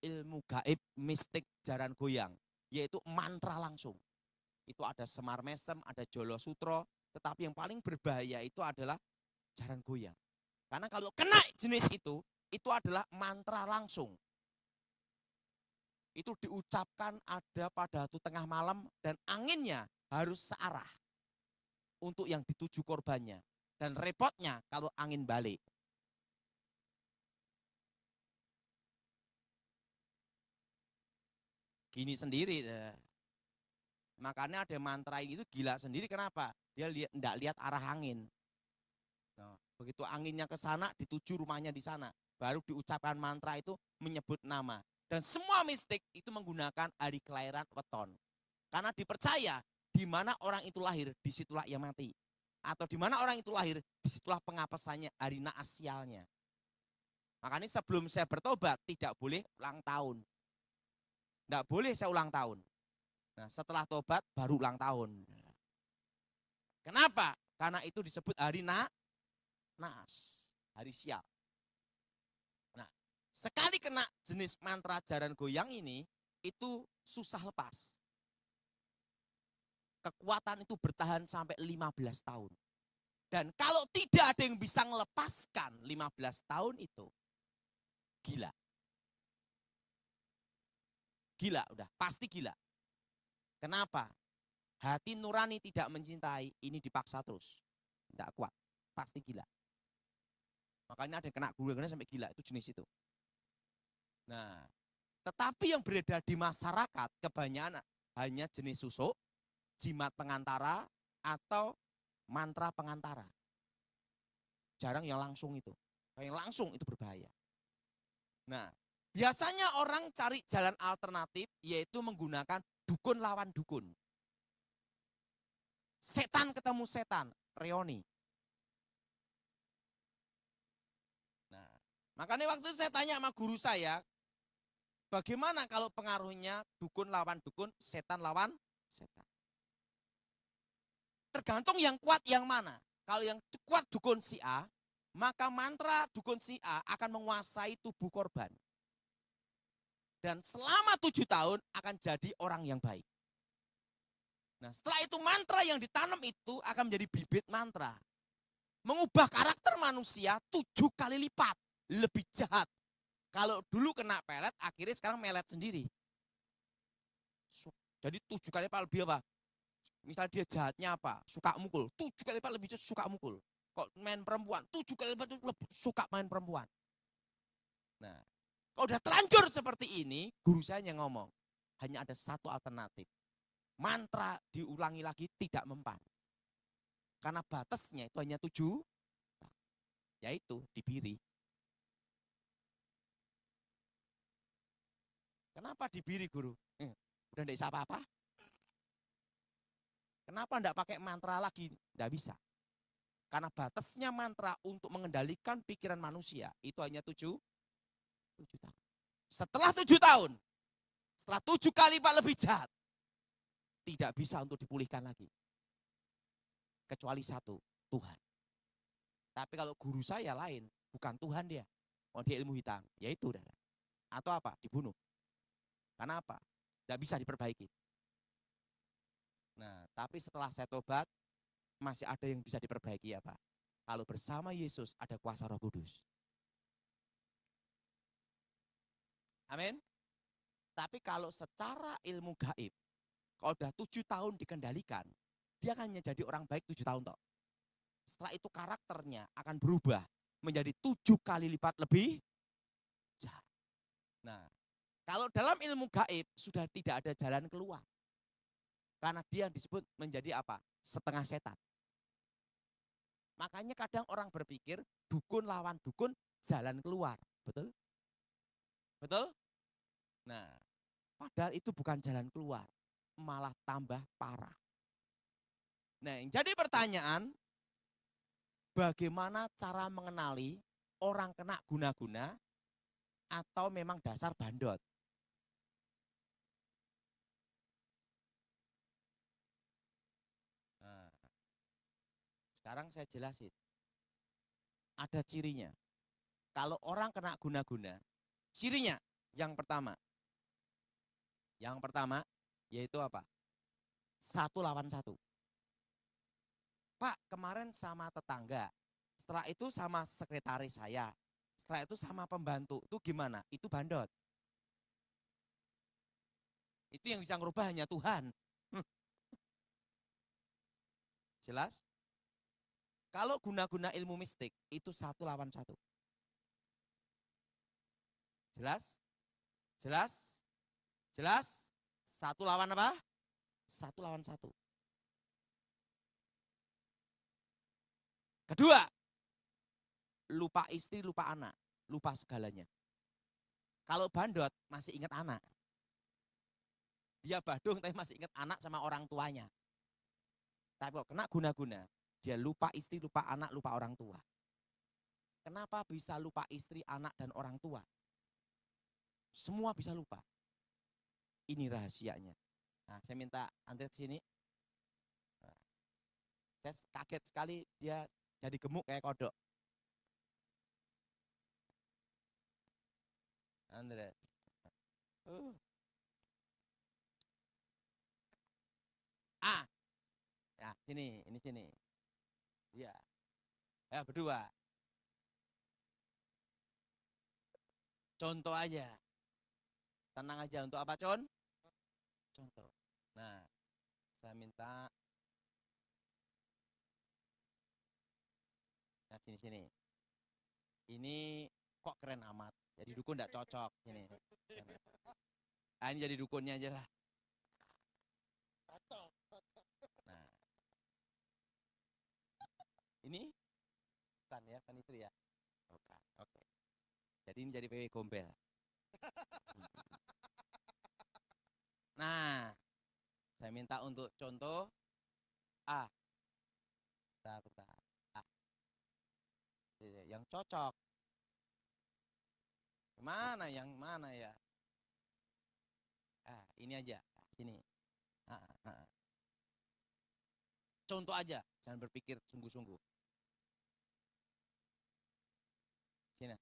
ilmu gaib, mistik, jaran goyang, yaitu mantra langsung. Itu ada Semar Mesem, ada Jolo Sutro, tetapi yang paling berbahaya itu adalah jaran goyang. Karena kalau kena jenis itu adalah mantra langsung. Itu diucapkan ada pada waktu tengah malam dan anginnya harus searah untuk yang dituju korbannya. Dan repotnya kalau angin balik. Gini sendiri. Makanya ada mantra ini itu gila sendiri. Kenapa? Dia enggak lihat arah angin. Nah, begitu anginnya ke sana, dituju rumahnya di sana. Baru diucapkan mantra itu menyebut nama. Dan semua mistik itu menggunakan hari kelahiran weton. Karena dipercaya di mana orang itu lahir, disitulah ia mati. Atau di mana orang itu lahir, disitulah pengapesannya, hari naas sialnya. Makanya sebelum saya bertobat, tidak boleh ulang tahun. Tidak boleh saya ulang tahun. Nah, setelah tobat, baru ulang tahun. Kenapa? Karena itu disebut hari naas, hari sial. Nah, sekali kena jenis mantra jaran goyang ini, itu susah lepas. Kekuatan itu bertahan sampai 15 tahun. Dan kalau tidak ada yang bisa melepaskan 15 tahun itu, gila. Gila udah, pasti gila. Kenapa? Hati nurani tidak mencintai, ini dipaksa terus. Tidak kuat, pasti gila. Makanya ada yang kena gula sampai gila, itu jenis itu. Nah, tetapi yang beredar di masyarakat kebanyakan hanya jenis susuk, jimat pengantara, atau mantra pengantara. Jarang yang langsung itu. Yang langsung itu berbahaya. Nah, biasanya orang cari jalan alternatif yaitu menggunakan dukun lawan dukun. Setan ketemu setan, reoni. Nah, makanya waktu itu saya tanya sama guru saya, bagaimana kalau pengaruhnya dukun lawan dukun, setan lawan setan? Tergantung yang kuat yang mana. Kalau yang kuat dukun si A, maka mantra dukun si A akan menguasai tubuh korban. Dan selama 7 tahun akan jadi orang yang baik. Nah, setelah itu mantra yang ditanam itu akan menjadi bibit mantra. Mengubah karakter manusia 7 kali lipat. Lebih jahat. Kalau dulu kena pelet, akhirnya sekarang melet sendiri. Jadi 7 kali lipat lebih apa? Misal dia jahatnya apa? Suka mukul. 7 kali lipat lebih suka mukul. Kok main perempuan? 7 kali lipat lebih suka main perempuan. Nah, kalau udah terlanjur seperti ini, guru saya yang ngomong. Hanya ada satu alternatif. Mantra diulangi lagi tidak mempan. Karena batasnya itu hanya 7, yaitu dibiri. Kenapa dibiri guru? Udah tidak bisa apa-apa. Kenapa enggak pakai mantra lagi? Enggak bisa. Karena batasnya mantra untuk mengendalikan pikiran manusia itu hanya 7 tahun. Setelah 7 tahun, setelah 7 kali lipat lebih jahat, tidak bisa untuk dipulihkan lagi. Kecuali satu, Tuhan. Tapi kalau guru saya lain, bukan Tuhan dia. Oh, dia ilmu hitam, yaitu. Atau apa? Dibunuh. Karena apa? Tidak bisa diperbaiki. Nah, tapi setelah saya tobat, masih ada yang bisa diperbaiki ya Pak. Kalau bersama Yesus ada kuasa Roh Kudus. Amin. Tapi kalau secara ilmu gaib, kalau udah 7 tahun dikendalikan, dia akan jadi orang baik 7 tahun toh. Setelah itu karakternya akan berubah menjadi 7 kali lipat lebih jahat. Nah, kalau dalam ilmu gaib sudah tidak ada jalan keluar. Karena dia disebut menjadi apa? Setengah setan. Makanya kadang orang berpikir dukun lawan dukun jalan keluar. Betul? Betul? Nah, padahal itu bukan jalan keluar. Malah tambah parah. Nah, yang jadi pertanyaan, bagaimana cara mengenali orang kena guna-guna atau memang dasar bandot? Nah, sekarang saya jelasin. Ada cirinya. Kalau orang kena guna-guna, cirinya Yang pertama yaitu apa? 1 lawan 1. Pak, kemarin sama tetangga, setelah itu sama sekretaris saya, setelah itu sama pembantu, itu gimana? Itu bandot. Itu yang bisa ngerubah hanya Tuhan. Jelas? Kalau guna-guna ilmu mistik, itu 1 lawan 1. Jelas? Jelas? Jelas? 1 lawan apa? 1 lawan 1. Kedua, lupa istri, lupa anak, lupa segalanya. Kalau bandot masih ingat anak. Dia badung tapi masih ingat anak sama orang tuanya. Tapi kok kena guna-guna, dia lupa istri, lupa anak, lupa orang tua. Kenapa bisa lupa istri, anak, dan orang tua? Semua bisa lupa. Ini rahasianya. Nah, saya minta Andre ke sini. Saya kaget sekali dia jadi gemuk kayak kodok. Andre. Ya, ini sini. Ya. Ya, berdua. Contoh aja. Tenang aja, untuk apa, Con? Contoh. Nah, saya minta. Nah, sini. Ini kok keren amat. Jadi dukun enggak cocok. Ini. Nah, ini jadi dukunnya aja lah. Nah. Ini bukan ya, kan istri ya? Bukan. Oke. Jadi ini jadi PW gombel. Nah, saya minta untuk contoh A. Bentar. A. Yang cocok. Yang mana ya? Ini aja. Sini. Contoh aja, jangan berpikir sungguh-sungguh. Sini.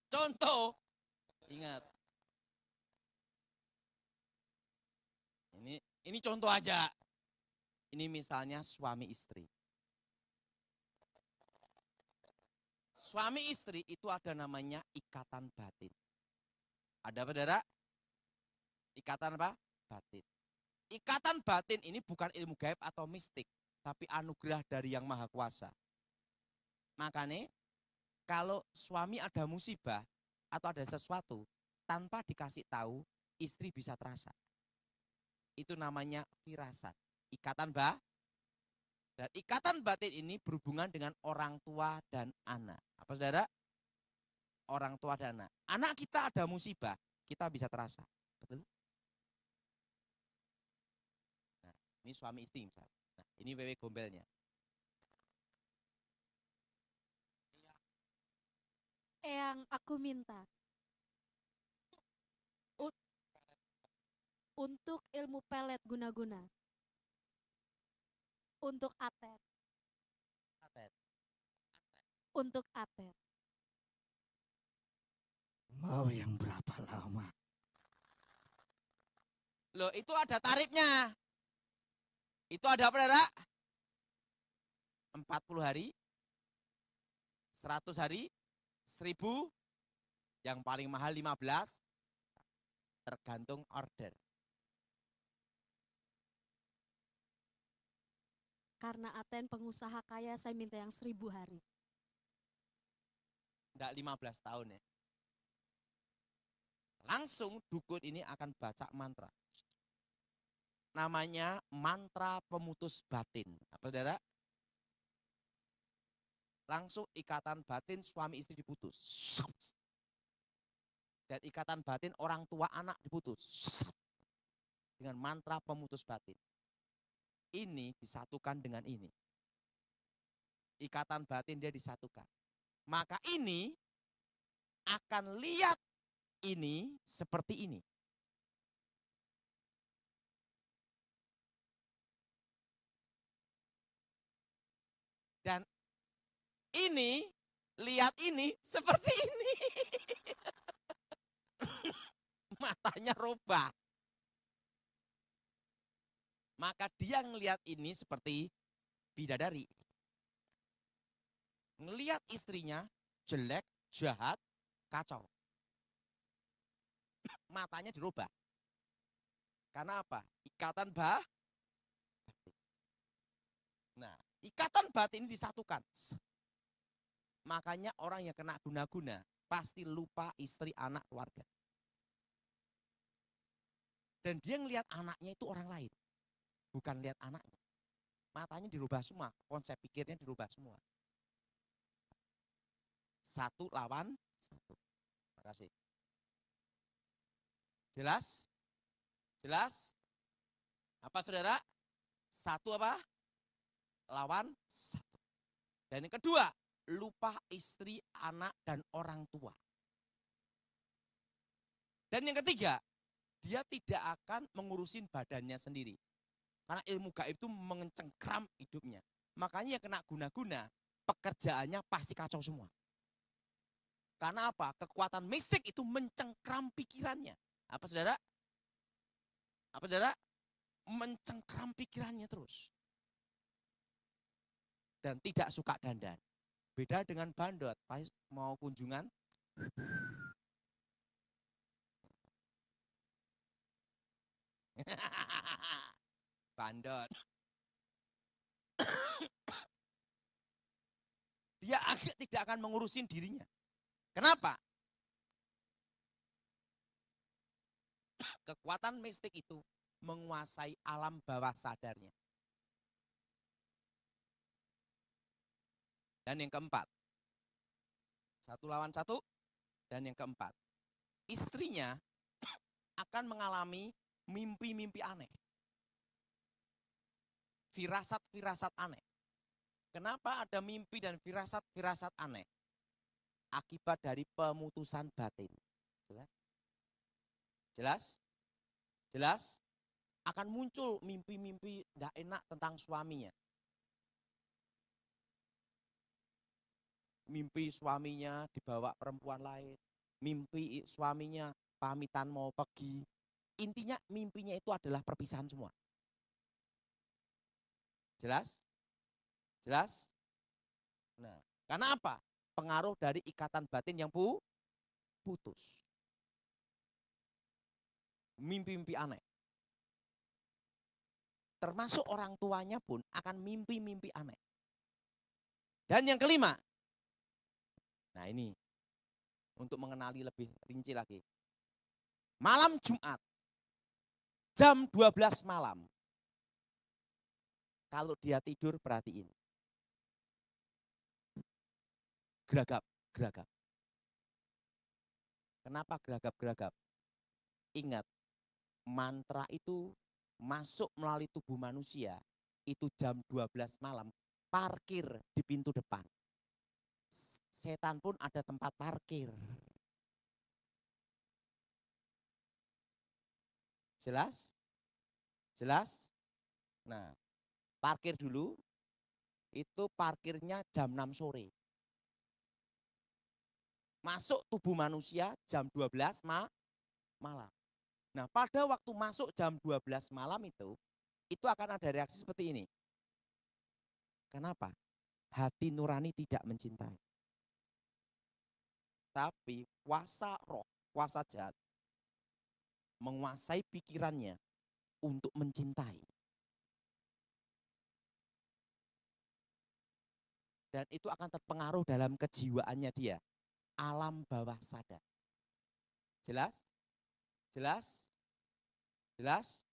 Contoh. Ingat. Ini contoh aja. Ini misalnya suami istri. Suami istri itu ada namanya ikatan batin. Ada apa, saudara? Ikatan apa? Batin. Ikatan batin ini bukan ilmu gaib atau mistik, tapi anugerah dari Yang Maha Kuasa. Makanya kalau suami ada musibah atau ada sesuatu, tanpa dikasih tahu, istri bisa terasa. Itu namanya firasat. Ikatan dan ikatan batin ini berhubungan dengan orang tua dan anak. Apa, saudara? Orang tua dan anak. Anak kita ada musibah, kita bisa terasa. Betul? Nah, ini suami istri misalnya. Nah, ini wewe gombelnya. Yang aku minta untuk ilmu pelet guna-guna. Untuk Aten. Untuk Aten. Mau yang berapa lama? Loh, itu ada tarifnya. Itu ada apa, saudara? 40 hari, 100 hari, 1000, yang paling mahal 15, tergantung order. Karena Aten pengusaha kaya, saya minta yang 1000 hari. Enggak 15 tahun ya. Langsung dukun ini akan baca mantra. Namanya mantra pemutus batin. Apa, saudara? Langsung ikatan batin suami istri diputus. Dan ikatan batin orang tua anak diputus. Dengan mantra pemutus batin. Ini disatukan dengan ini. Ikatan batin dia disatukan. Maka ini akan lihat ini seperti ini. Dan ini lihat ini seperti ini. Matanya rubah. Maka dia ngelihat ini seperti bidadari. Ngelihat istrinya jelek, jahat, kacau. Matanya dirubah. Karena apa? Ikatan batin. Nah, ikatan batin ini disatukan. Makanya orang yang kena guna-guna pasti lupa istri, anak, keluarga. Dan dia ngelihat anaknya itu orang lain. Bukan lihat anaknya. Matanya dirubah semua, konsep pikirnya dirubah semua. Satu lawan satu. Terima kasih. Jelas? Jelas? Apa saudara? Satu apa? Lawan satu. Dan yang kedua, lupa istri, anak, dan orang tua. Dan yang ketiga, dia tidak akan mengurusin badannya sendiri. Karena ilmu gaib itu mencengkram hidupnya. Makanya yang kena guna-guna, pekerjaannya pasti kacau semua. Karena apa? Kekuatan mistik itu mencengkram pikirannya. Apa saudara? Apa saudara? Mencengkram pikirannya terus. Dan tidak suka dandan. Beda dengan bandot, pas mau kunjungan. Bandot. Dia agak tidak akan mengurusin dirinya. Kenapa? Kekuatan mistik itu menguasai alam bawah sadarnya. Dan yang keempat, satu lawan satu. Dan yang keempat, istrinya akan mengalami mimpi-mimpi aneh. Firasat-firasat aneh. Kenapa ada mimpi dan firasat-firasat aneh? Akibat dari pemutusan batin. Jelas? Jelas? Jelas? Akan muncul mimpi-mimpi tidak enak tentang suaminya. Mimpi suaminya dibawa perempuan lain. Mimpi suaminya pamitan mau pergi. Intinya mimpinya itu adalah perpisahan semua. Jelas? Jelas? Nah, karena apa? Pengaruh dari ikatan batin yang putus. Mimpi-mimpi aneh. Termasuk orang tuanya pun akan mimpi-mimpi aneh. Dan yang kelima, nah ini untuk mengenali lebih rinci lagi. Malam Jumat, jam 12 malam, kalau dia tidur perhatiin. Geragap. Kenapa geragap? Ingat, mantra itu masuk melalui tubuh manusia, itu jam 12 malam, parkir di pintu depan. Setan pun ada tempat parkir. Jelas? Jelas? Nah, parkir dulu, itu parkirnya jam 6 sore. Masuk tubuh manusia jam 12 malam. Nah, pada waktu masuk jam 12 malam itu akan ada reaksi seperti ini. Kenapa? Hati nurani tidak mencintai. Tapi kuasa roh, kuasa jahat menguasai pikirannya untuk mencintai. Dan itu akan terpengaruh dalam kejiwaannya dia. Alam bawah sadar. Jelas? Jelas? Jelas?